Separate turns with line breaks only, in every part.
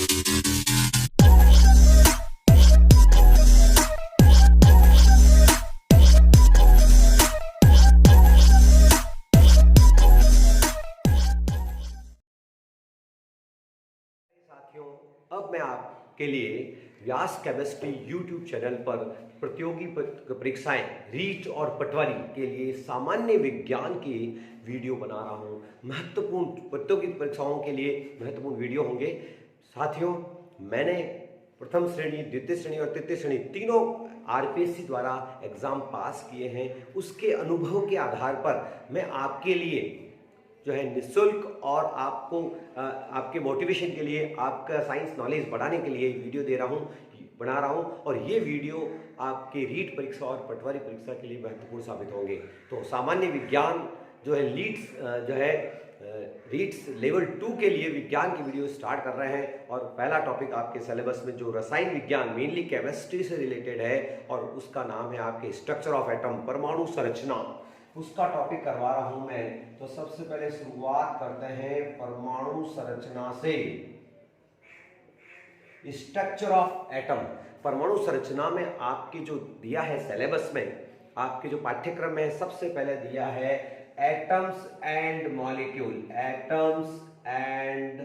साथियों, अब मैं आपके लिए व्यास केमिस्ट्री यूट्यूब चैनल पर प्रतियोगी परीक्षाएं रीट और पटवारी के लिए सामान्य विज्ञान की वीडियो बना रहा हूं। महत्वपूर्ण प्रतियोगी परीक्षाओं के लिए महत्वपूर्ण वीडियो होंगे। साथियों, मैंने प्रथम श्रेणी, द्वितीय श्रेणी और तृतीय श्रेणी तीनों आरपीएससी द्वारा एग्जाम पास किए हैं। उसके अनुभव के आधार पर मैं आपके लिए जो है निःशुल्क और आपको आपके मोटिवेशन के लिए, आपका साइंस नॉलेज बढ़ाने के लिए वीडियो बना रहा हूं। और ये वीडियो आपके रीट परीक्षा और पटवारी परीक्षा के लिए महत्वपूर्ण साबित होंगे। तो सामान्य विज्ञान जो है रीट्स लेवल 2 के लिए विज्ञान की वीडियो स्टार्ट कर रहे हैं। और पहला टॉपिक आपके सिलेबस में जो रसायन विज्ञान मेनली केमिस्ट्री से रिलेटेड है और उसका नाम है आपके स्ट्रक्चर ऑफ एटम, परमाणु संरचना, उसका टॉपिक करवा रहा हूं मैं। तो सबसे पहले शुरुआत करते हैं परमाणु संरचना से। स्ट्रक्चर ऑफ एटम, परमाणु संरचना में आपके जो दिया है सिलेबस में, आपके जो पाठ्यक्रम में सबसे पहले दिया है atoms and molecule. Atoms and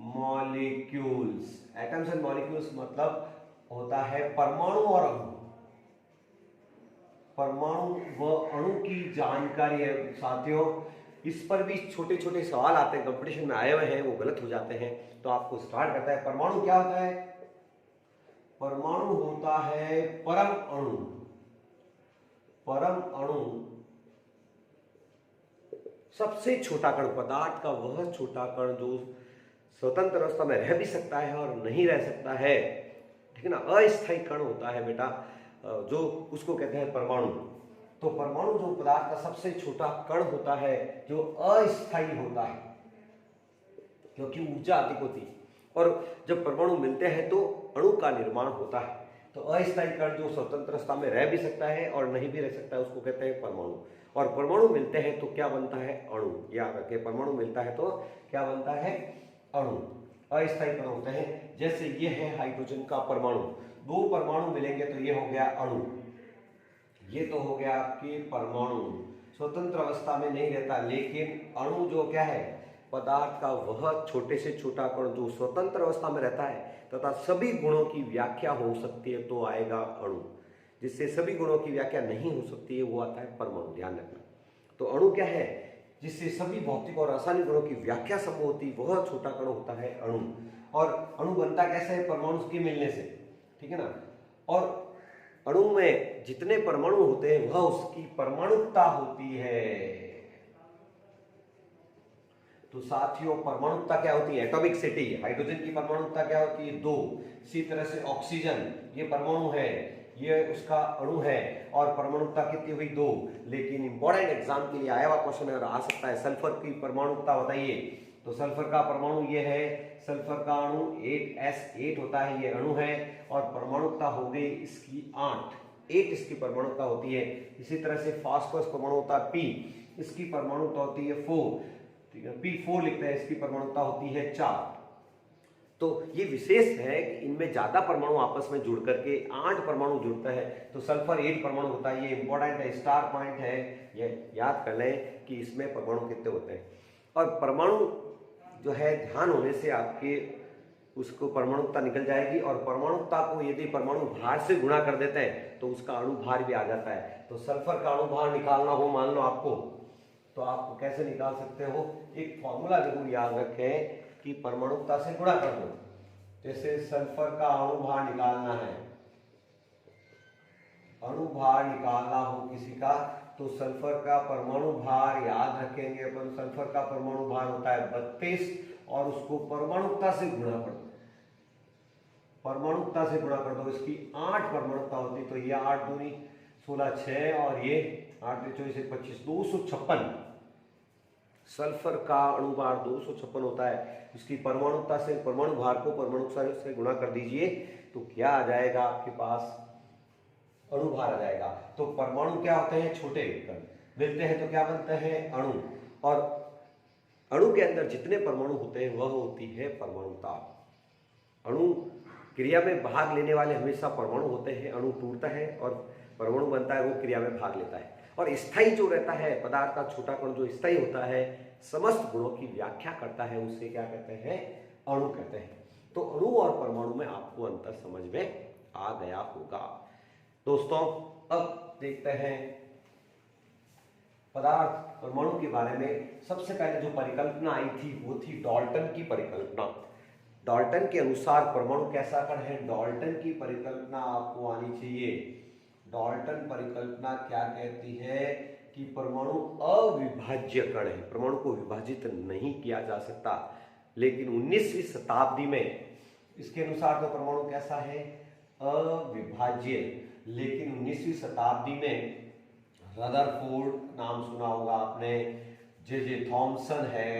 molecules, atoms and molecules मतलब होता है परमाणु और अणु। परमाणु व अणु की जानकारी है। साथियों, इस पर भी छोटे छोटे सवाल आते हैं, कंपटीशन में आए हुए हैं, वो गलत हो जाते हैं। तो आपको स्टार्ट करता है, परमाणु क्या होता है? परमाणु होता है परम अणु। परम अणु सबसे छोटा कण, पदार्थ का वह छोटा कण जो स्वतंत्र अवस्था में रह भी सकता है और नहीं रह सकता है, ठीक है ना। अस्थायी कण होता है बेटा, जो उसको कहते हैं परमाणु। तो परमाणु जो पदार्थ का सबसे छोटा कण होता है जो अस्थायी होता है, क्योंकि ऊर्जा अधिक होती है। और जब परमाणु मिलते हैं तो अणु का निर्माण होता है। तो अस्थायी कण जो स्वतंत्र अवस्था में रह भी सकता है और नहीं भी रह सकता है, उसको कहते हैं परमाणु। और परमाणु मिलते हैं तो क्या बनता है? अणु। याद रखें, परमाणु मिलता है तो क्या बनता है? अणु। अस्थायी कण होते हैं। जैसे ये है हाइड्रोजन का परमाणु, दो परमाणु मिलेंगे तो ये हो गया अणु। ये तो हो गया आपके परमाणु, स्वतंत्र अवस्था में नहीं रहता। लेकिन अणु जो क्या है? पदार्थ का वह छोटे से छोटा कण जो स्वतंत्र अवस्था में रहता है तथा सभी गुणों की व्याख्या हो सकती है तो आएगा अणु। जिससे सभी गुणों की व्याख्या नहीं हो सकती है वो आता है परमाणु। ध्यान रखना। तो अणु क्या है? जिससे सभी भौतिक और रासायनिक गुणों की व्याख्या संभव होती है, वह छोटा कण होता है अणु। और अणु बनता कैसे है? परमाणु के मिलने से, ठीक है ना। और अणु में जितने परमाणु होते हैं वह उसकी परमाणुकता होती है। तो साथियों, परमाणुकता क्या होती है? एटॉमिसिटी। हाइड्रोजन की परमाणुकता क्या होती है? 2। इसी तरह से ऑक्सीजन, ये परमाणु है, ये उसका अणु है, और परमाणुकता कितनी हुई? 2। लेकिन इंपॉर्टेंट एग्जाम के लिए आया हुआ क्वेश्चन अगर आ सकता है, सल्फर की परमाणुकता बताइए। तो सल्फर का परमाणु ये है, सल्फर का अणु 8s8 होता है, ये अणु है। और परमाणुकता हो गई इसकी 8 इसकी परमाणुकता होती है। इसी तरह से फास्फोरस परमाणु होता है P, इसकी परमाणुकता होती है 4, ठीक है, P4 लिखते हैं, इसकी परमाणुकता होती है 4। तो ये विशेष है कि इनमें ज्यादा परमाणु आपस में जुड़ करके 8 परमाणु जुड़ता है तो सल्फर 8 परमाणु होता है। ये इंपॉर्टेंट है, स्टार पॉइंट है, ये याद कर लें कि इसमें परमाणु कितने होते हैं। और परमाणु जो है ध्यान होने से आपके उसको परमाणुकता निकल जाएगी। और परमाणुकता को यदि परमाणु भार से गुणा कर देते हैं तो उसका अणु भार भी आ जाता है। तो सल्फर का अणु भार निकालना हो मान लो आपको, तो आप कैसे निकाल सकते हो? एक फॉर्मूला जरूर याद रखें कि परमाणुकता से गुणा कर दो। जैसे सल्फर का अणु भार निकालना है, अणु भार निकालना हो किसी का, तो सल्फर का परमाणु भार याद रखेंगे अपन। सल्फर का परमाणु भार होता है 32 और उसको परमाणुकता से गुणा कर दो। परमाणुकता से गुणा कर दो, इसकी 8 परमाणुकता होती, तो ये 8 दूनी 16 6 और ये 8 24 25 256। सल्फर का अणु भार 256 होता है। इसकी परमाणुकता से परमाणु भार को परमाणुकता से गुणा कर दीजिए तो क्या आ जाएगा आपके पास? अणु भार आ जाएगा। तो परमाणु क्या होते हैं? छोटे कण मिलते हैं तो क्या बनते हैं? अणु। और अणु के अंदर जितने परमाणु होते हैं वह होती है परमाणुकता। अणु क्रिया में भाग लेने वाले हमेशा परमाणु होते हैं। अणु टूटता है और परमाणु बनता है, वो क्रिया में भाग लेता है। और स्थायी जो रहता है पदार्थ का छोटा कण जो स्थायी होता है, समस्त गुणों की व्याख्या करता है, उससे क्या कहते हैं, अणु कहते हैं। तो अणु और परमाणु में आपको अंतर समझ में आ गया होगा। दोस्तों अब देखते हैं पदार्थ परमाणु के बारे में। सबसे पहले जो परिकल्पना आई थी वो थी डाल्टन की परिकल्पना। डाल्टन के अनुसार परमाणु कैसा कण है, डाल्टन की परिकल्पना आपको आनी चाहिए। डाल्टन परिकल्पना क्या कहती है कि परमाणु अविभाज्य कण है, परमाणु को विभाजित नहीं किया जा सकता। लेकिन 19वीं शताब्दी में इसके अनुसार तो परमाणु कैसा है, अविभाज्य। लेकिन 19वीं शताब्दी में रदरफोर्ड नाम सुना होगा आपने, जे थॉमसन है,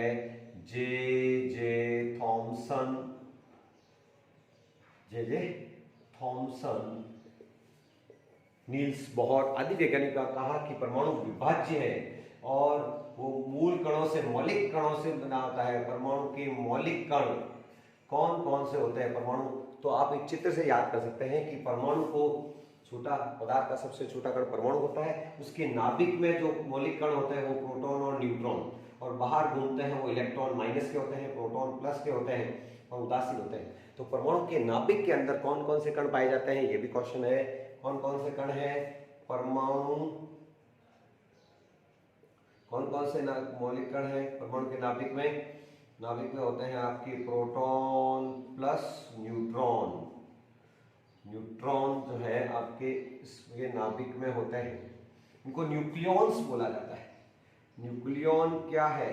जे थॉमसन, नील्स बोहर आदि वैज्ञानिक का कहा कि परमाणु विभाज्य है और वो मूल कणों से, मौलिक कणों से बना होता है। परमाणु के मौलिक कण कौन कौन से होते हैं परमाणु, तो आप एक चित्र से याद कर सकते हैं कि परमाणु को, छोटा पदार्थ का सबसे छोटा कण परमाणु होता है, उसके नाभिक में जो मौलिक कण होते हैं वो प्रोटॉन और न्यूट्रॉन, और बाहर घूमते हैं वो इलेक्ट्रॉन माइनस के होते हैं, प्रोटॉन प्लस के होते हैं और उदासीन होते हैं। तो परमाणु के नाभिक के अंदर कौन कौन से कण पाए जाते हैं, ये भी क्वेश्चन है। कौन कौन से कण है परमाणु, कौन कौन से मौलिक कण है परमाणु के नाभिक में, नाभिक में होते हैं आपके प्रोटॉन प्लस न्यूट्रॉन। न्यूट्रॉन जो है आपके इसके नाभिक में होते हैं, इनको न्यूक्लियॉन्स बोला जाता है। न्यूक्लियॉन क्या है,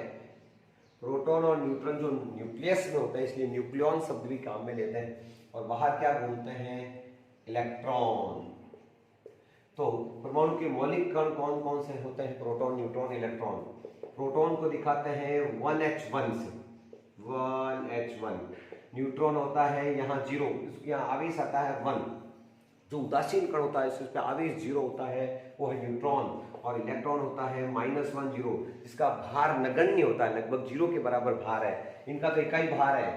प्रोटॉन और न्यूट्रॉन जो न्यूक्लियस में होते हैं, इसलिए न्यूक्लियॉन शब्द भी काम में लेते हैं। और बाहर क्या घूमते हैं, इलेक्ट्रॉन। तो परमाणु के मौलिक कण कौन कौन से होते हैं, प्रोटॉन, न्यूट्रॉन, इलेक्ट्रॉन। प्रोटॉन को दिखाते हैं 1h1 से, 1h1। न्यूट्रॉन होता है यहाँ 0, इसके यहाँ आवेश आता है 1। जो उदासीन कण होता है इस पे आवेश 0 होता है, वो है न्यूट्रॉन। और इलेक्ट्रॉन होता है -1 0, जिसका भार नगण्य होता है, लगभग 0 के बराबर भार है। इनका तो इकाई भार है,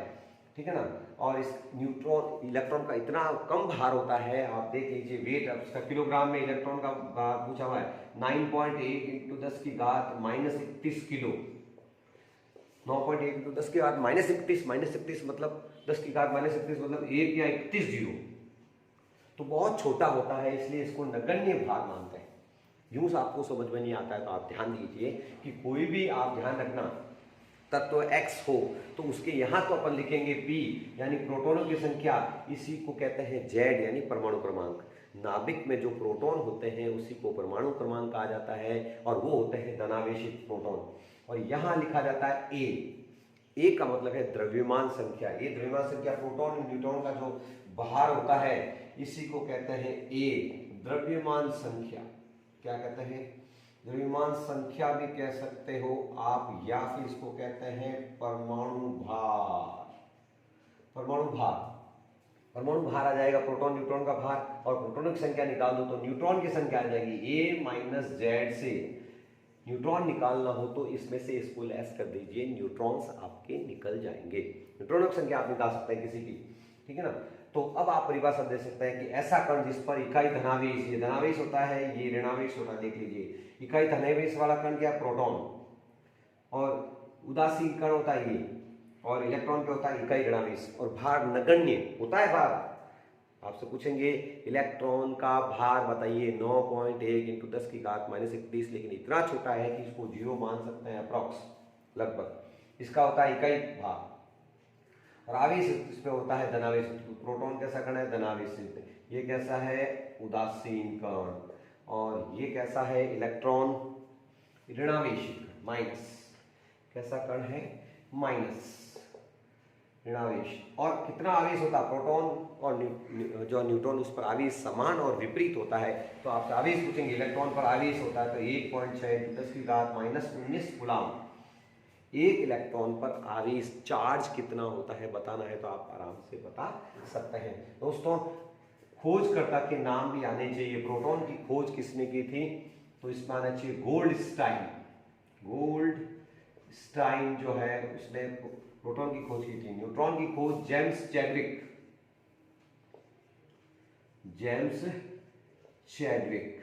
ठीक है ना। और इस न्यूट्रॉन, इलेक्ट्रॉन का इतना कम भार होता है, आप देख लीजिए वेट, अब इसका किलोग्राम में इलेक्ट्रॉन का भार पूछा हुआ है, 9.1 × 10 की घात -31 किलो। 9.1 × 10 की घात -31 मतलब 10 की घात -31 मतलब 1 या 31 जीरो, तो बहुत छोटा होता है, इसलिए इसको नगण्य भार मानते हैं। यूं से आपको समझ में नहीं आता है तो आप ध्यान दीजिए कि कोई भी आप ध्यान रखना तत्व X हो तो उसके यहाँ तो अपन लिखेंगे P यानी प्रोटॉनों की संख्या, इसी को कहते हैं Z यानी परमाणु क्रमांक। नाभिक में जो प्रोटॉन होते हैं उसी को परमाणु क्रमांक कहा जाता है और वो होते हैं धनावेशित प्रोटॉन। और यहाँ लिखा जाता है A का मतलब है द्रव्यमान संख्या। ये द्रव्यमान संख्या प्रोटॉन न्यूट्रॉन का जो भार होता है इसी को कहते हैं A, द्रव्यमान संख्या। क्या कहते हैं, द्रव्यमान संख्या भी कह सकते हो आप, या फिर इसको कहते हैं परमाणु भार। परमाणु भार, परमाणु भार आ जाएगा प्रोटॉन न्यूट्रॉन का भार, और प्रोटॉनों की संख्या निकाल दो तो न्यूट्रॉन की संख्या आ जाएगी A - Z से। न्यूट्रॉन निकालना हो तो इसमें से इसको लेस कर दीजिए, न्यूट्रॉन्स आपके निकल जाएंगे। न्यूट्रॉनों की संख्या आप निकाल सकते हैं किसी की, ठीक है ना। तो अब आप परिभाषा दे सकते हैं कि ऐसा कण जिस पर इकाई धनावेश, ये धनावेश होता है, ये ऋणावेश होता है, देख लीजिए। इकाई धनावेश वाला कण क्या, प्रोटॉन, और उदासीन कण होता है ये, और इलेक्ट्रॉन क्या होता है, इकाई ऋणावेश, और भार नगण्य होता है। भार आपसे पूछेंगे इलेक्ट्रॉन का भार बताइए, 9.1 × 10 की घात -31, लेकिन इतना छोटा है कि इसको 0 मान सकते हैं अप्रॉक्स, लगभग। इसका होता है इकाई भार। और आवेश इसमें होता है धनावेश। प्रोटॉन कैसा कण है, धनावेशित। ये कैसा है, उदासीन कण। और ये कैसा है, इलेक्ट्रॉन, ऋणावेशित, माइनस। कैसा कण है, माइनस, ऋणावेश। और कितना आवेश होता है, प्रोटॉन और जो न्यूट्रॉन, उस पर आवेश समान और विपरीत होता है। तो आपसे आवेश पूछेंगे, इलेक्ट्रॉन पर आवेश होता है तो 1.6 × 10 की घात -19 कूलम। एक इलेक्ट्रॉन पर आवेश चार्ज कितना होता है बताना है तो आप आराम से बता सकते हैं। दोस्तों खोजकर्ता के नाम भी आने चाहिए। प्रोटॉन की खोज किसने की थी, तो इसमें आना चाहिए गोल्डस्टाइन। गोल्डस्टाइन जो है उसने प्रोटॉन की खोज की थी। न्यूट्रॉन की खोज जेम्स चैडविक जेम्स चैडविक।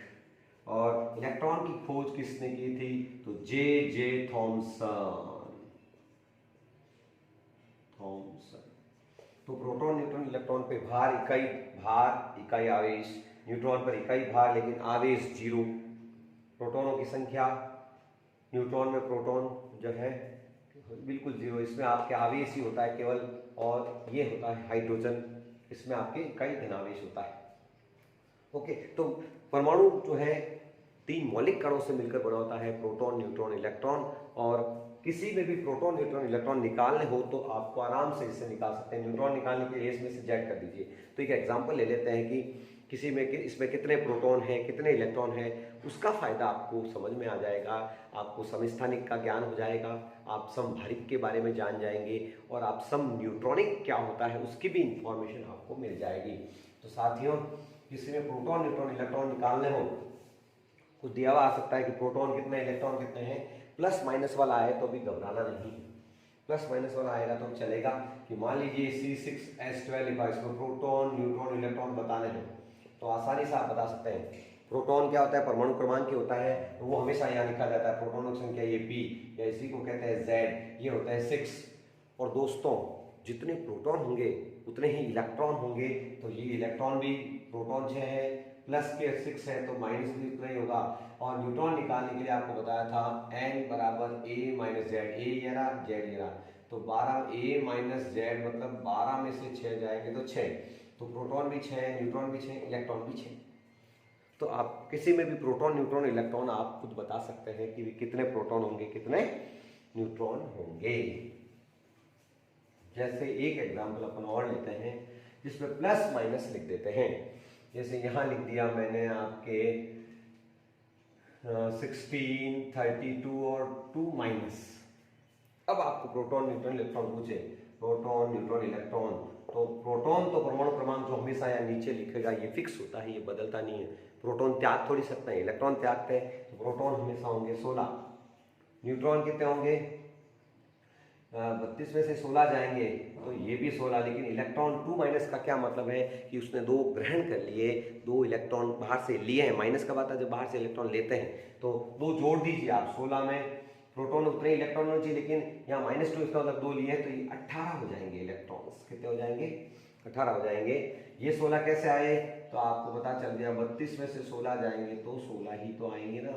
और इलेक्ट्रॉन की खोज किसने की थी? तो जे जे थॉमसन। तो प्रोटॉन न्यूट्रॉन इलेक्ट्रॉन पे भार इकाई आवेश, न्यूट्रॉन पर इकाई भार लेकिन आवेश जीरो। प्रोटॉनों की संख्या, न्यूट्रॉन में प्रोटॉन जो है बिल्कुल जीरो, इसमें आपके आवेश ही होता है केवल, और ये होता है हाइड्रोजन, इसमें आपके इकाई धनावेश होता है। ओके, तो परमाणु जो है 3 मौलिक कणों से मिलकर बना होता है, प्रोटॉन, न्यूट्रॉन, इलेक्ट्रॉन। और किसी में भी प्रोटॉन, न्यूट्रॉन, इलेक्ट्रॉन निकालने हो तो आपको आराम से इससे निकाल सकते हैं। न्यूट्रॉन निकालने के लिए इसमें से जेड कर दीजिए। तो एक एग्जांपल ले लेते हैं कि किसी में इसमें कितने प्रोटॉन हैं, कितने इलेक्ट्रॉन हैं, उसका फायदा आपको समझ में आ जाएगा। आपको समस्थानिक का ज्ञान हो जाएगा, आप समभारिक के बारे में जान जाएंगे, और आप सम न्यूट्रॉनिक क्या होता है उसकी भी इंफॉर्मेशन आपको मिल जाएगी। तो साथियों, किसी में प्रोटॉन, न्यूट्रॉन, इलेक्ट्रॉन निकालने हो, कुछ दिया हुआ आ सकता है कि प्रोटॉन कितने, इलेक्ट्रॉन कितने हैं, प्लस माइनस वाला आए तो भी घबराना नहीं। प्लस माइनस वाला आएगा तो चलेगा कि मान लीजिए C6H12 लिखा, इसमें प्रोटॉन, न्यूट्रॉन, इलेक्ट्रॉन बताने हो तो आसानी से आप बता सकते हैं। प्रोटॉन क्या होता है? परमाणु क्रमांक होता है, तो वो हमेशा यहाँ लिखा जाता है। प्रोटॉनों की संख्या ये P, या इसी को कहते हैं Z, ये होता है 6। और दोस्तों, जितने प्रोटॉन होंगे उतने ही इलेक्ट्रॉन होंगे, तो ये इलेक्ट्रॉन भी, प्रोटॉन 6 है, प्लस के 6 है तो माइनस भी उतना ही होगा। और न्यूट्रॉन निकालने के लिए आपको बताया था n बराबर a माइनस जेड, ए ये रहा, जेड ये रहा, तो 12 a माइनस जेड मतलब 12 में से 6 जाएंगे तो 6। तो प्रोटॉन भी 6, न्यूट्रॉन भी 6, इलेक्ट्रॉन भी 6। तो आप किसी में भी प्रोटॉन, न्यूट्रॉन, इलेक्ट्रॉन आप खुद बता सकते हैं कि कितने प्रोटॉन होंगे, कितने न्यूट्रॉन होंगे। जैसे एक एग्जाम्पल अपन और लेते हैं जिसमें प्लस माइनस लिख देते हैं। जैसे यहाँ लिख दिया मैंने आपके 16, 32 और 2 माइनस। अब आपको प्रोटॉन, न्यूट्रॉन, इलेक्ट्रॉन पूछे, प्रोटॉन, न्यूट्रॉन, इलेक्ट्रॉन, तो प्रोटॉन तो परमाणु क्रमांक जो हमेशा यहाँ नीचे लिखेगा ये फिक्स होता है, ये बदलता नहीं है। प्रोटॉन त्याग थोड़ी सकते हैं, इलेक्ट्रॉन त्यागते हैं, तो प्रोटॉन हमेशा होंगे 16। न्यूट्रॉन कितने होंगे? 32 में से 16 जाएंगे तो ये भी 16। लेकिन इलेक्ट्रॉन 2 माइनस का क्या मतलब है कि उसने 2 ग्रहण कर लिए, 2 इलेक्ट्रॉन बाहर से लिए हैं। माइनस का बात है जब बाहर से इलेक्ट्रॉन लेते हैं, तो 2 जोड़ दीजिए आप, 16 में प्रोटॉन उतने इलेक्ट्रॉन होने चाहिए, लेकिन यहाँ -2 इसका मतलब 2 लिए हैं, तो ये 18 हो जाएंगे इलेक्ट्रॉन्स। कितने हो जाएंगे? 18 हो जाएंगे। ये 16 कैसे आए? तो आपको पता चल गया, 32 में से 16 जाएंगे तो 16 ही तो आएंगे ना,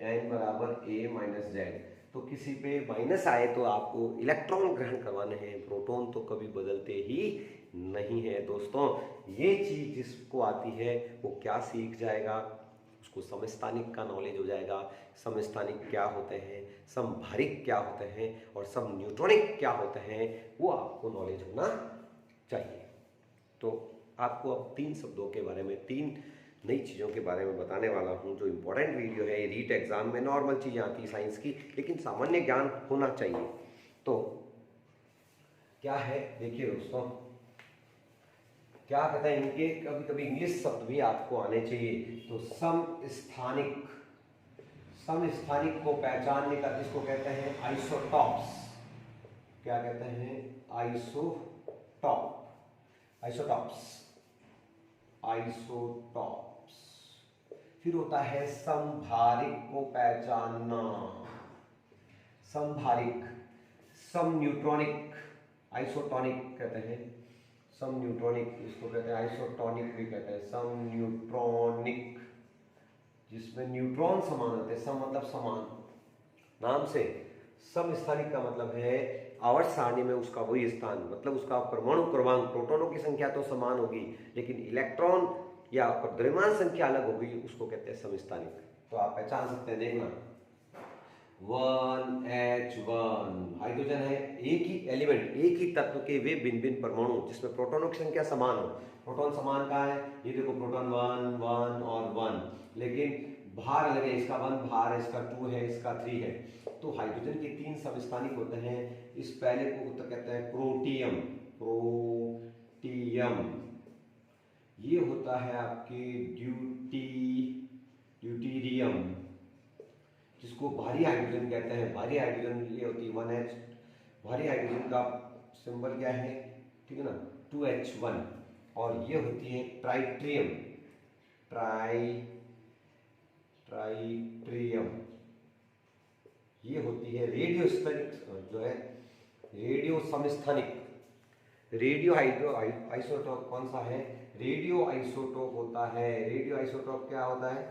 n बराबर a माइनस जेड। तो किसी पे माइनस आए तो आपको इलेक्ट्रॉन ग्रहण करवाने हैं, प्रोटॉन तो कभी बदलते ही नहीं है। दोस्तों, ये चीज जिसको आती है वो क्या सीख जाएगा, उसको समस्थानिक का नॉलेज हो जाएगा। समस्थानिक क्या होते हैं, समभारिक क्या होते हैं, और सम न्यूट्रॉनिक क्या होते हैं, वो आपको नॉलेज होना चाहिए। तो आपको अब 3 शब्दों के बारे में, 3 नई चीज़ों के बारे में बताने वाला हूँ। जो इम्पोर्टेंट वीडियो है, ये रीट एग्जाम में नॉर्मल चीज़ें आती है साइंस की, लेकिन सामान्य ज्ञान होना चाहिए। तो क्या है, देखिए दोस्तों, क्या कहते हैं इनके, कभी कभी इंग्लिश शब्द भी आपको आने चाहिए। तो समस्थानिक, समस्थानिक को पहचानने का किसको कहते हैं? आइसोटॉप्स। क्या कहते हैं? Isotope, isotopes, isotopes. फिर होता है समभारिक को पहचानना, समभारिक, सम न्यूट्रॉनिक, आइसोटॉनिक कहते हैं, सम न्यूट्रॉनिक इसको कहते हैं, आइसोटॉनिक भी कहते हैं, सम न्यूट्रॉनिक, जिसमें न्यूट्रॉन समान होते हैं। सम मतलब समान, नाम से। समस्थानिक का मतलब है आवर्त सारणी में उसका वही स्थान, मतलब उसका परमाणु क्रमांक, प्रोटॉनों की संख्या तो समान होगी लेकिन इलेक्ट्रॉन या द्रव्यमान संख्या अलग होगी, उसको कहते हैं समस्थानिक। तो आप पहचान सकते हैं, देखना 1H1 हाइड्रोजन है, एक ही एलिमेंट, एक ही तत्व के वे भिन्न भिन्न परमाणु जिसमें प्रोटॉनों की संख्या समान हो। प्रोटॉन समान का है, ये देखो प्रोटॉन 1 1 और 1, लेकिन भार अलग है, इसका 1 भार है, इसका 2 है, इसका 3 है। तो हाइड्रोजन के 3 समस्थानिक होते हैं। इस पहले को तो कहते हैं प्रोटियम, प्रोटियम। ये होता है आपके ड्यूटीरियम, जिसको भारी हाइड्रोजन कहते हैं। भारी हाइड्रोजन ये होती है 1H। भारी हाइड्रोजन का सिंबल क्या है? ठीक है ना, 2H1। और ये होती है ट्राइट्रियम, ट्राइट्रियम। ये होती है रेडियोस्थानिक, जो है रेडियो समस्थानिक। रेडियो आइसोटोप कौन सा है? रेडियो आइसोटोप होता है। रेडियो आइसोटोप क्या होता है?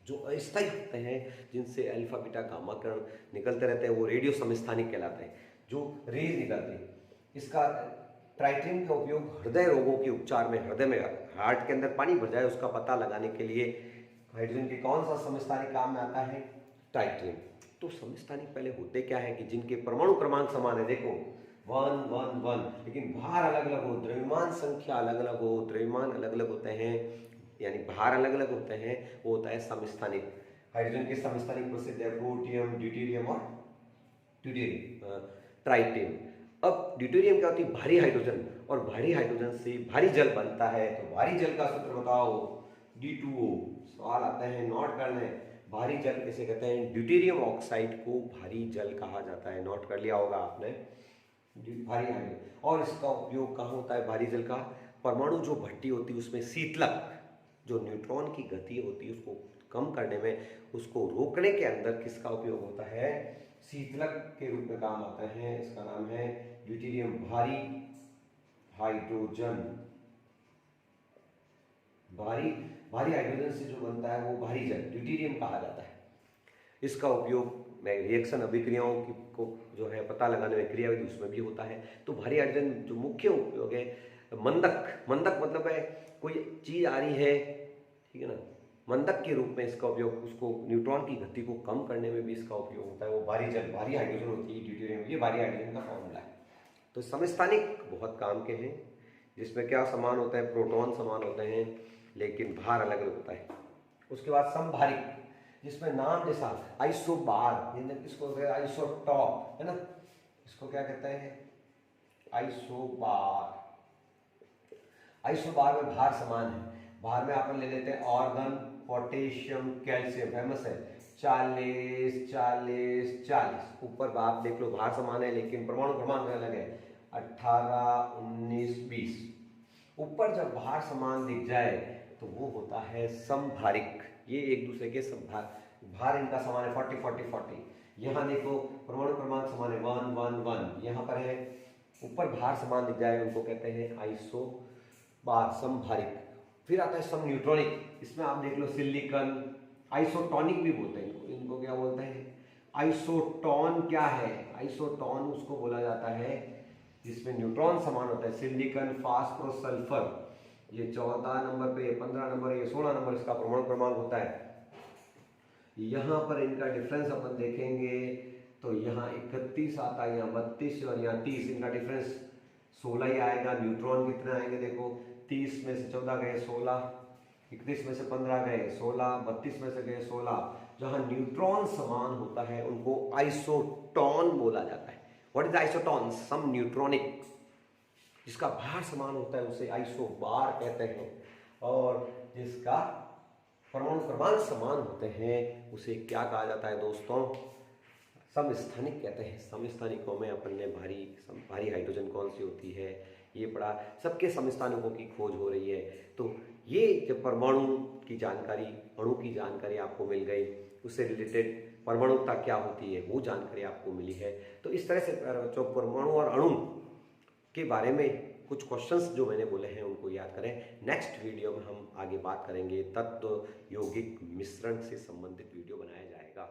जो अस्थायी होते हैं, जिनसे अल्फा बीटा गामा किरण निकलते रहते हैं, वो रेडियो समस्थानिक कहलाते हैं, जो रेज निकलते हैं। इसका ट्राइट्रियम का उपयोग हृदय रोगों के उपचार में, हृदय में हार्ट के अंदर पानी भर जाए उसका पता लगाने के लिए हाइड्रोजन के कौन सा समस्थानिक काम में आता है? ट्राइट्रियम। तो समस्थानिक पहले होते क्या है कि जिनके परमाणु क्रमांक समान है, देखो 1 1 1, लेकिन भार अलग अलग हो, द्रव्यमान संख्या अलग अलग हो, द्रव्यमान अलग अलग होते हैं, यानी भार अलग अलग होते हैं, वो होता है समस्थानिक। हाइड्रोजन के समस्थानिक प्रसिद्ध है प्रोटियम, ड्यूटेरियम और ट्राइटियम। अब ड्यूटेरियम क्या होती है? भारी हाइड्रोजन, और भारी हाइड्रोजन से भारी जल बनता है। तो भारी जल का सूत्र बताओ, D2O। सवाल आता है, नोट करना है। भारी जल किसे कहते हैं? ड्यूटेरियम ऑक्साइड को भारी जल कहा जाता है। नोट कर लिया होगा आपने, भारी हाइड्रोजन। और इसका उपयोग कहाँ होता है भारी जल का? परमाणु जो भट्टी होती है उसमें शीतलक, जो न्यूट्रॉन की गति होती है उसको कम करने में, उसको रोकने के अंदर किसका उपयोग होता है? शीतलक के रूप में काम आता है। इसका नाम है ड्यूटेरियम भारी हाइड्रोजन। भारी हाइड्रोजन से जो बनता है वो भारी जल ड्यूटेरियम कहा जाता है। इसका उपयोग रिएक्शन अभिक्रियाओं को जो है पता लगाने में, क्रियाविधि उसमें भी होता है। तो भारी हाइड्रोजन जो मुख्य उपयोग है, मंदक मतलब है कोई चीज आ रही है, ठीक है ना, मंदक के रूप में इसका उपयोग, उसको न्यूट्रॉन की गति को कम करने में भी इसका उपयोग होता है। वो भारी हाइड्रोजन होती है ड्यूटेरियम, ये भारी हाइड्रोजन का फॉर्मूला है। तो समस्थानिक बहुत काम के हैं, जिसमें क्या समान होता है? प्रोटॉन समान होते हैं, लेकिन भार अलग अलग होता है। उसके बाद समभारिक, जिसमें नाम जैसा आइसोबार, इसको आइसोटॉप, है ना, इसको क्या कहते हैं? आइसोबार। आइसोबार में भार समान है। भार में अपन ले लेते हैं ऑर्गन, पोटेशियम, कैल्शियम, फेमस है 40 40 40। ऊपर आप देख लो भार समान है, लेकिन परमाणु क्रमांक अलग है 18 19 20। ऊपर जब भार समान दिख जाए तो वो होता है समभारिक। ये एक दूसरे के भार इनका समान है 40 40 40। यहाँ देखो परमाणु क्रमांक समान है 1 1 1। यहाँ पर है ऊपर भार समान दिख जाए उनको कहते हैं आइसोबार, समभारिक। फिर आता है सम न्यूट्रॉनिक, इसमें आप देख लो सिलिकॉन, आइसोटॉनिक भी बोलते हैं इनको क्या बोलते हैं? आइसोटॉन। क्या है आइसोटॉन? उसको बोला जाता है जिसमें न्यूट्रॉन समान होता है। सिलिकॉन, फास्फोरस, सल्फर, ये 14 नंबर पे, 15 नंबर, ये 16 नंबर इसका परमाणु क्रमांक होता है। यहाँ पर इनका डिफरेंस अपन देखेंगे तो यहाँ 31 आता है, यहाँ 32 और यहाँ 30। इनका डिफरेंस 16 ही आएगा। न्यूट्रॉन कितने आएंगे? देखो 30 में से 14 गए 16, 31 में से 15 गए 16, 32 में से गए 16। जहाँ न्यूट्रॉन समान होता है उनको आइसोटॉन बोला जाता है। What is isotone? Same neutronic. जिसका भार समान होता है उसे आइसोबार कहते हैं, और जिसका परमाणु क्रमांक समान होते हैं उसे क्या कहा जाता है दोस्तों? समस्थानिक कहते हैं। समस्थानिकों में अपन ने भारी हाइड्रोजन कौन सी होती है ये पढ़ा। सबके समस्थानिकों की खोज हो रही है। तो ये जब परमाणु की जानकारी, अणु की जानकारी आपको मिल गई, उससे रिलेटेड परमाणुता क्या होती है वो जानकारी आपको मिली है। तो इस तरह से जो परमाणु और अणु के बारे में कुछ क्वेश्चंस जो मैंने बोले हैं उनको याद करें। नेक्स्ट वीडियो में हम आगे बात करेंगे, तत्व यौगिक मिश्रण से संबंधित वीडियो बनाया जाएगा।